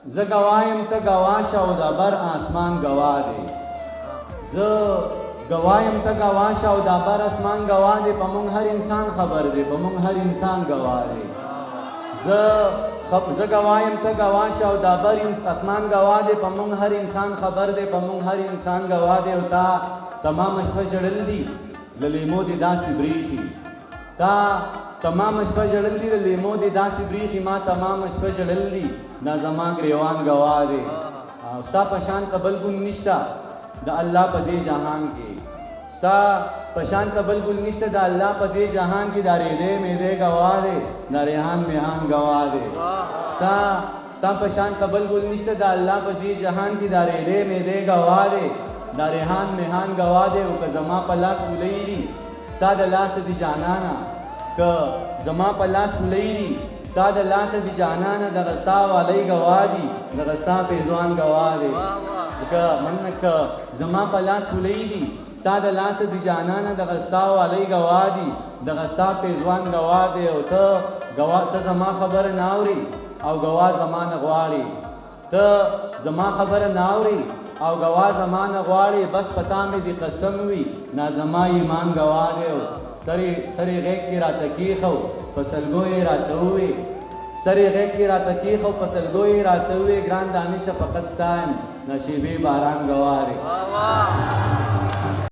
زه گوایم ته گواه شه او د بر اسمان گواه دی زه گوایم ته گواه شه او د بر اسمان گواه دی په مونږ هر انسان خبر دی په مونږ هر انسان گواه دی زه گوایم ته گواه شه او د بر اسمان گواه دی په مونږ هر انسان خبر دی په مونږ هر انسان گواه دی او تا تمام شپه ژړل دي له لیمو دې داسې بریښي تا تمام شپه ژړل دي له لیمو دې داسې بریښي ما تمام شپه ژړل دي دا زما ګریوان گواه دی او ستا په شان ته بل ګون نشته د الله په دې جهان کې ستا په شان ته بل ګل نشته د الله په دې جهان کې دا ریدې میدې گواه دی دا ریحان میحان گواه دی ستا په شان ته بل ګل نشته د الله په دې جهان کې دا ریدې میدې گواه دی دا ریحان میحان گواه دی او که زما په لاس پولۍ دي ستا د لاسه دي جانانه که زما په لاس پولۍ دي ستا د لاسه دي جانانه دغه ستا والی گواه دي دغه ستا پیزوان گواه دی ځکه مننه که زما په لاس پولۍ دي ستا د لاسه دي جانانه دغه ستا والی گواه دي دغه ستا پیزوان گواه دی او ته زما خبره نه اورې او گواه زما نه غواړې ته زما خبره نه اورې او گواه زما نه غواړې بس پتا مې دې قسم وي نا زما ایمان گواه دی او سرې غیږ کې راته کېښو په سلګو یې راته ووې سرې غیږ کې راته کېښو په سلګو یې راته ووې ګران دانشه فقط ستا یم نشیبې باران گواه دی